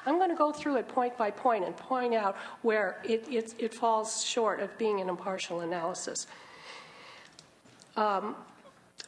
I'm going to go through it point by point and point out where it falls short of being an impartial analysis.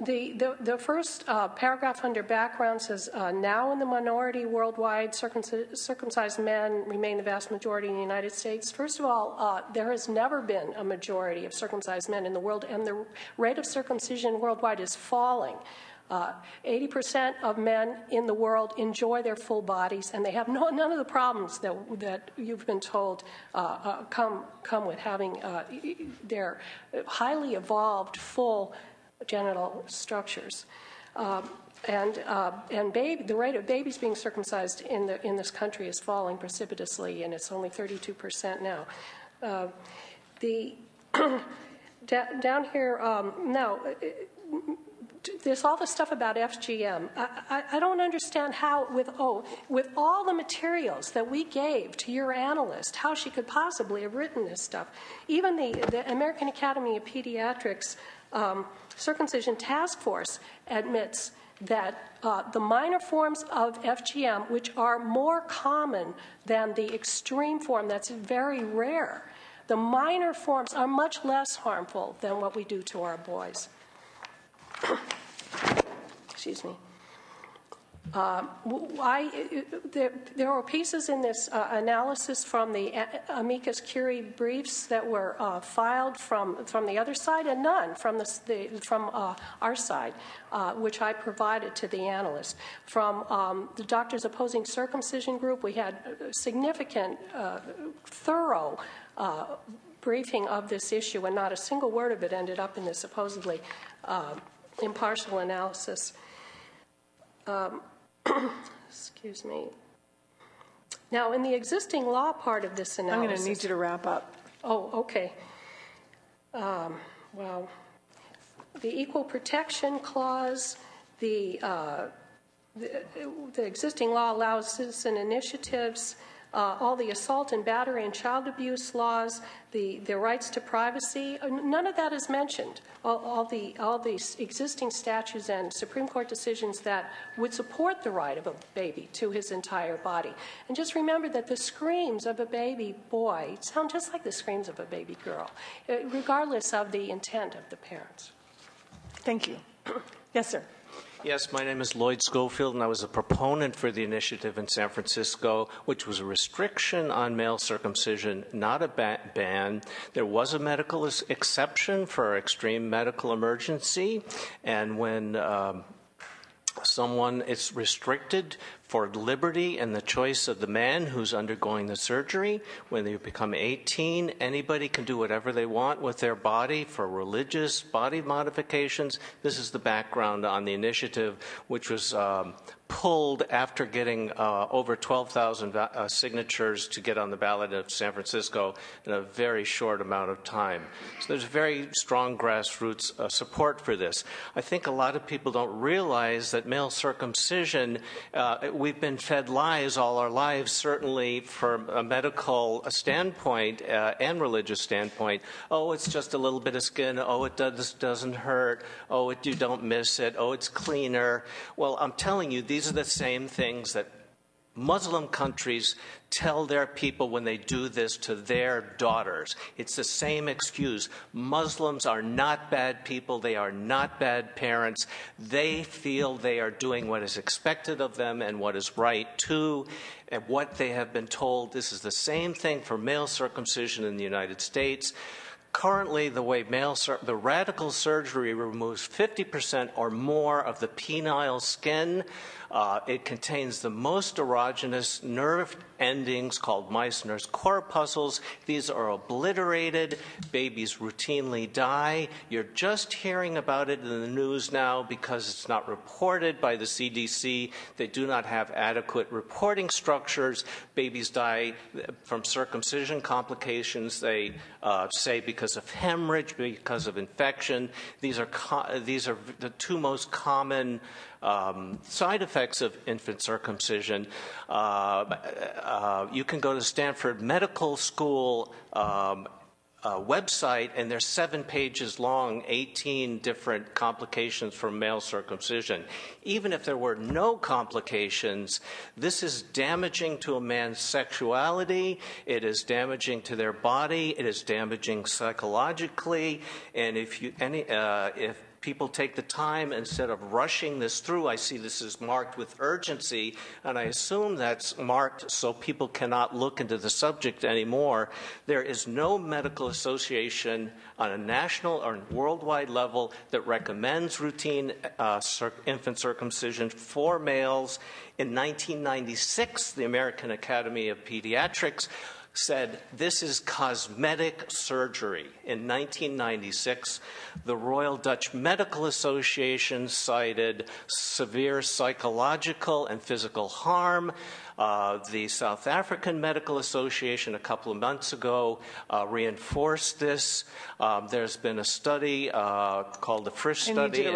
The first paragraph under background says, now in the minority worldwide, circumcised men remain the vast majority in the United States. First of all, there has never been a majority of circumcised men in the world, and the rate of circumcision worldwide is falling. 80% of men in the world enjoy their full bodies, and they have none of the problems that you've been told come with having their highly evolved full genital structures. The rate of babies being circumcised in this country is falling precipitously, and it's only 32% now. Down here, now, there's all this stuff about FGM. I don't understand how, with all the materials that we gave to your analyst, how she could possibly have written this stuff. Even the American Academy of Pediatrics Circumcision Task Force admits that the minor forms of FGM, which are more common than the extreme form that's very rare, the minor forms are much less harmful than what we do to our boys. Excuse me. There were pieces in this analysis from the amicus curiae briefs that were filed from the other side, and none from our side, which I provided to the analyst. From the Doctors Opposing Circumcision group, we had significant, thorough briefing of this issue, and not a single word of it ended up in this supposedly impartial analysis. Excuse me. Now, in the existing law part of this analysis... I'm going to need you to wrap up. Oh, okay. Well, the Equal Protection Clause, the existing law allows citizen initiatives, all the assault and battery and child abuse laws, the rights to privacy, none of that is mentioned. All the existing statutes and Supreme Court decisions that would support the right of a baby to his entire body. And just remember that the screams of a baby boy sound just like the screams of a baby girl, regardless of the intent of the parents. Thank you. Yes, sir. Yes, my name is Lloyd Schofield, and I was a proponent for the initiative in San Francisco, which was a restriction on male circumcision, not a ban. There was a medical exception for extreme medical emergency, and when someone is restricted for liberty and the choice of the man who's undergoing the surgery, when they become 18, anybody can do whatever they want with their body for religious body modifications. This is the background on the initiative, which was pulled after getting over 12,000 signatures to get on the ballot of San Francisco in a very short amount of time. So there's very strong grassroots support for this. I think a lot of people don't realize that male circumcision, we've been fed lies all our lives, certainly from a medical standpoint and religious standpoint. Oh, it's just a little bit of skin. Oh, it doesn't hurt. Oh, you don't miss it. Oh, it's cleaner. Well, I'm telling you, these are the same things that Muslim countries tell their people when they do this to their daughters. It's the same excuse. Muslims are not bad people. They are not bad parents. They feel they are doing what is expected of them and what is right too, and what they have been told. This is the same thing for male circumcision in the United States. Currently, the way the radical surgery removes 50% or more of the penile skin. It contains the most erogenous nerve endings called Meissner's corpuscles. These are obliterated. Babies routinely die. You're just hearing about it in the news now because it's not reported by the CDC. They do not have adequate reporting structures. Babies die from circumcision complications. They say because of hemorrhage, because of infection. These are the two most common side effects of infant circumcision. You can go to Stanford Medical School website, and they're 7 pages long, 18 different complications from male circumcision. Even if there were no complications, this is damaging to a man's sexuality, it is damaging to their body, it is damaging psychologically, and if people take the time instead of rushing this through, I see this is marked with urgency, and I assume that's marked so people cannot look into the subject anymore. There is no medical association on a national or worldwide level that recommends routine infant circumcision for males. In 1996, the American Academy of Pediatrics said this is cosmetic surgery. In 1996, the Royal Dutch Medical Association cited severe psychological and physical harm. The South African Medical Association a couple of months ago reinforced this. There's been a study called the Frisch study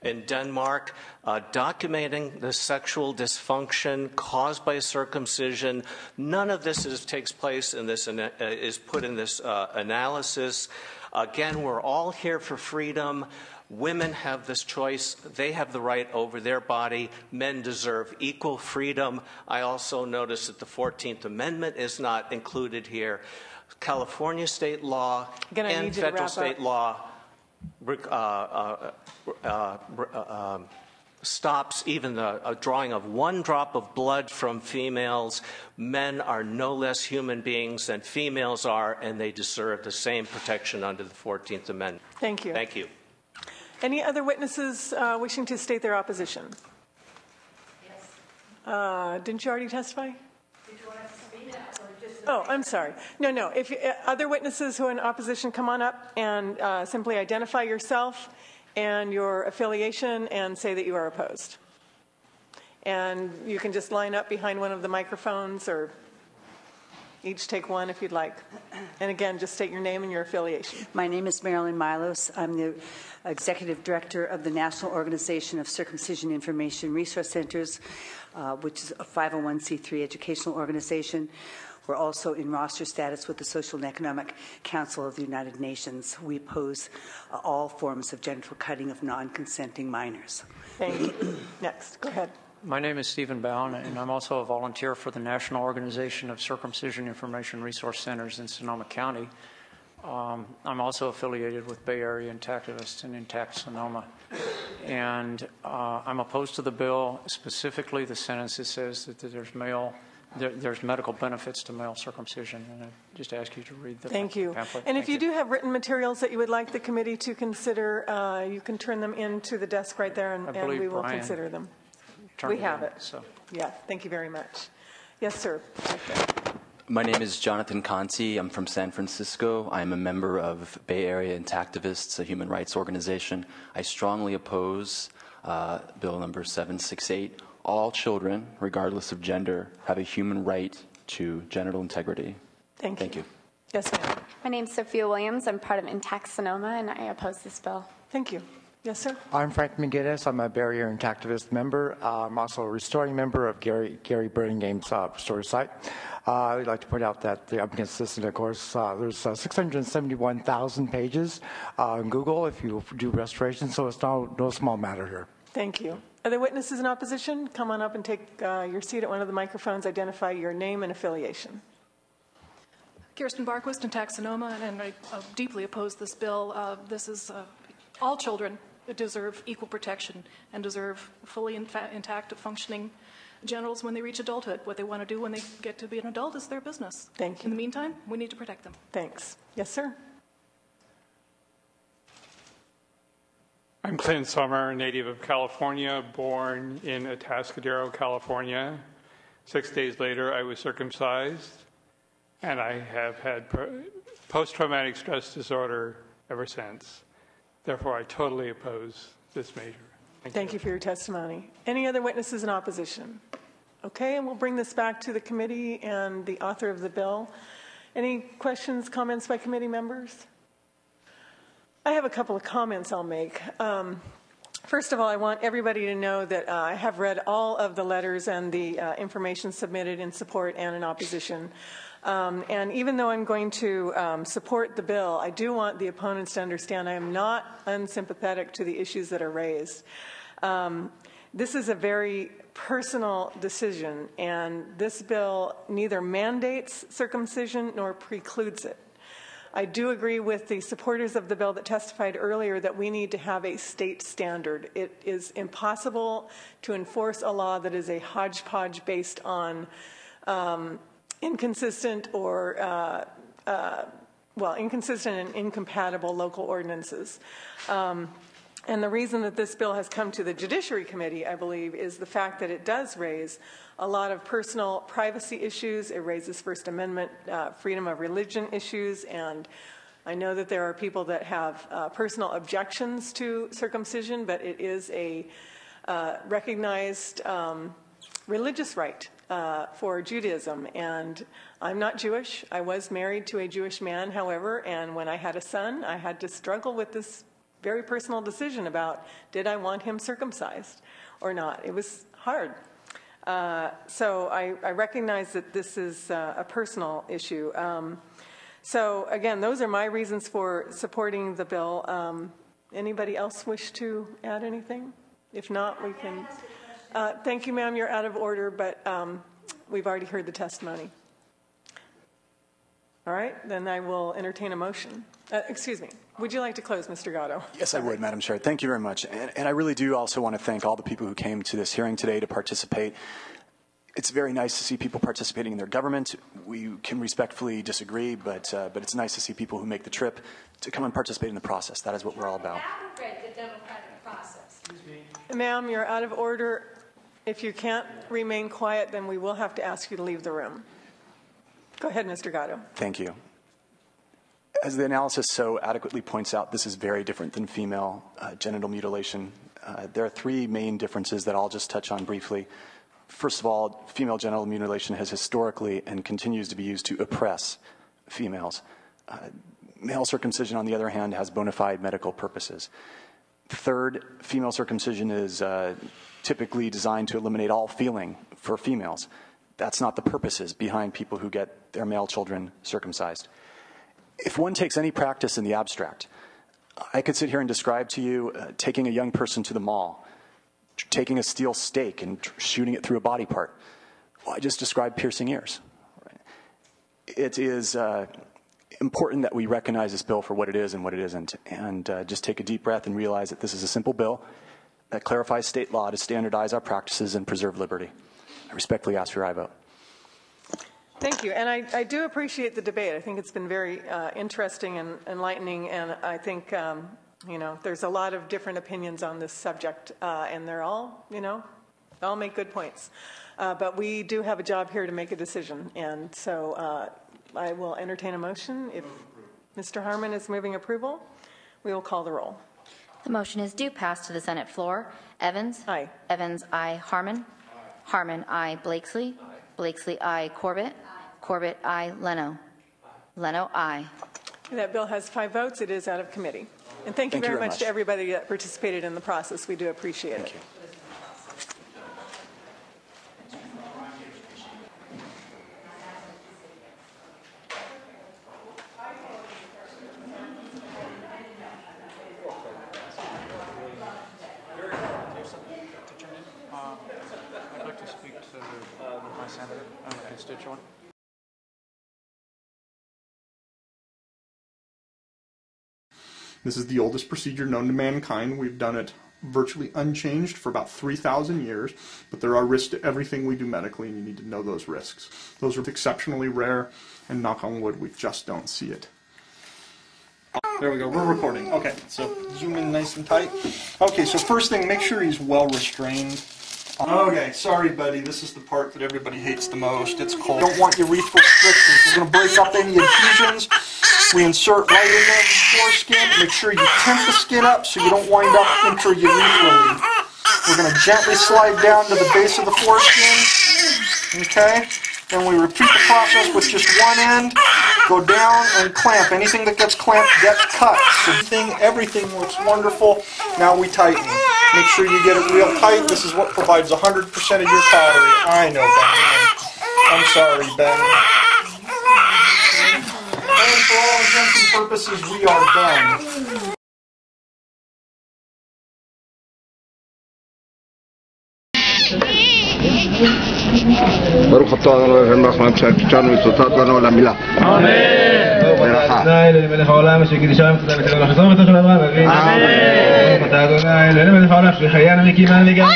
in Denmark, documenting the sexual dysfunction caused by circumcision. None of this takes place in this, is put in this analysis. Again, we're all here for freedom. Women have this choice. They have the right over their body. Men deserve equal freedom. I also notice that the 14th Amendment is not included here. California state law and federal state law stops even the drawing of one drop of blood from females. Men are no less human beings than females are, and they deserve the same protection under the 14th Amendment. Thank you. Thank you. Any other witnesses wishing to state their opposition? Yes. Didn't you already testify? Oh, I'm sorry. No. If other witnesses who are in opposition, come on up and simply identify yourself and your affiliation and say that you are opposed. And you can just line up behind one of the microphones or each take one if you'd like. And again, just state your name and your affiliation. My name is Marilyn Milos. I'm the Executive Director of the National Organization of Circumcision Information Resource Centers, which is a 501c3 educational organization. We're also in roster status with the Social and Economic Council of the United Nations. We oppose all forms of genital cutting of non-consenting minors. Thank you. Next, go ahead. My name is Stephen Bowen, and I'm also a volunteer for the National Organization of Circumcision Information Resource Centers in Sonoma County. I'm also affiliated with Bay Area Intactivist and Intact Sonoma. And I'm opposed to the bill, specifically the sentence that says that there's medical benefits to male circumcision, and I just ask you to read the Thank you. pamphlet. And if you do have written materials that you would like the committee to consider, you can turn them into the desk right there, and we will consider them. We have it. So. Yeah, thank you very much. Yes, sir. My name is Jonathan Conti. I'm from San Francisco. I'm a member of Bay Area Intactivists, a human rights organization. I strongly oppose Bill number 768. All children, regardless of gender, have a human right to genital integrity. Thank you. Yes, ma'am. My name's Sophia Williams. I'm part of Intact Sonoma, and I oppose this bill. Thank you. Yes, sir. I'm Frank McGinnis. I'm a Bay Area Intactivist member. I'm also a restoring member of Gary Burlingame's Restore Site. I'd like to point out that I'm consistent, of course. There's 671,000 pages on Google if you do restoration, so it's no small matter here. Thank you. Other witnesses in opposition, come on up and take your seat at one of the microphones. Identify your name and affiliation. Kirsten Barquist, Intact Sonoma, and I deeply oppose this bill. This is all children deserve equal protection and deserve fully intact, functioning genitals when they reach adulthood. What they want to do when they get to be an adult is their business. Thank you. In the meantime, we need to protect them. Thanks. Yes, sir. I'm Clint Sommer, native of California, born in Atascadero, California. 6 days later, I was circumcised, and I have had post-traumatic stress disorder ever since. Therefore, I totally oppose this measure. Thank you for your testimony. Any other witnesses in opposition? Okay, and we'll bring this back to the committee and the author of the bill. Any questions, comments by committee members? I have a couple of comments I'll make. First of all, I want everybody to know that I have read all of the letters and the information submitted in support and in opposition. And even though I'm going to support the bill, I do want the opponents to understand I am not unsympathetic to the issues that are raised. This is a very personal decision, and this bill neither mandates circumcision nor precludes it. I do agree with the supporters of the bill that testified earlier that we need to have a state standard. It is impossible to enforce a law that is a hodgepodge based on inconsistent or, inconsistent and incompatible local ordinances. And the reason that this bill has come to the Judiciary Committee, I believe, is the fact that it does raise a lot of personal privacy issues. It raises First Amendment freedom of religion issues, and I know that there are people that have personal objections to circumcision, but it is a recognized religious right for Judaism. And I'm not Jewish. I was married to a Jewish man, however, and when I had a son, I had to struggle with this very personal decision about did I want him circumcised or not. It was hard. So I recognize that this is a personal issue. So again, those are my reasons for supporting the bill. Anybody else wish to add anything? If not, we can. Thank you, ma'am. You're out of order, but we've already heard the testimony. All right, then I will entertain a motion. Excuse me. Would you like to close, Mr. Gatto? Yes, I would, Madam Chair. Thank you very much. And I really do also want to thank all the people who came to this hearing today to participate. It's very nice to see people participating in their government. We can respectfully disagree, but it's nice to see people who make the trip to come and participate in the process. That is what we're all about. The democratic process. Ma'am, you're out of order. If you can't remain quiet, then we will have to ask you to leave the room. Go ahead, Mr. Gatto. Thank you. As the analysis so adequately points out, this is very different than female genital mutilation. There are three main differences that I'll just touch on briefly. First of all, female genital mutilation has historically and continues to be used to oppress females. Male circumcision, on the other hand, has bona fide medical purposes. Third, female circumcision is typically designed to eliminate all feeling for females. That's not the purposes behind people who get their male children circumcised. If one takes any practice in the abstract, I could sit here and describe to you taking a young person to the mall, taking a steel stake and shooting it through a body part. Well, I just described piercing ears. Right? It is important that we recognize this bill for what it is and what it isn't, and just take a deep breath and realize that this is a simple bill that clarifies state law to standardize our practices and preserve liberty. I respectfully ask for your aye vote. Thank you. And I do appreciate the debate. I think it's been very interesting and enlightening. And I think, there's a lot of different opinions on this subject. And they're all, they all make good points. But we do have a job here to make a decision. And so I will entertain a motion. If Mr. Harmon is moving approval, we will call the roll. The motion is due pass to the Senate floor. Evans? Aye. Evans, aye. Harmon? Aye. Harmon, aye. Blakesley? Aye. Blakesley, aye. Corbett? Corbett, aye. Leno? Leno, aye. That bill has 5 votes. It is out of committee. And thank you very much to everybody that participated in the process. We do appreciate it. I'd like to speak to my senator and a constituent. This is the oldest procedure known to mankind. We've done it virtually unchanged for about 3,000 years, but there are risks to everything we do medically, and you need to know those risks. Those are exceptionally rare, and knock on wood, we just don't see it. There we go, we're recording. Okay, so zoom in nice and tight. Okay, so first thing, make sure he's well restrained. Okay, sorry buddy, this is the part that everybody hates the most. It's cold. Don't want urethral restrictions. We're going to break up any adhesions. We insert right in the foreskin. Make sure you temp the skin up so you don't wind up intraurethral. We're going to gently slide down to the base of the foreskin. Okay? Then we repeat the process with just one end. Go down and clamp. Anything that gets clamped gets cut. So everything works wonderful. Now we tighten. Make sure you get it real tight. This is what provides 100% of your cautery. I know, Ben. I'm sorry, Ben. And for all intents and purposes, we are done. ברוך אתה אדוני רחמן שתנו ותותת לנו למילה. אמן. ברכה. למלך העולם שקדישם כתב את הלוח חזור ותוכל אברהם אמן. אתה אדוני למלך העולם שחיינו מקימן וגם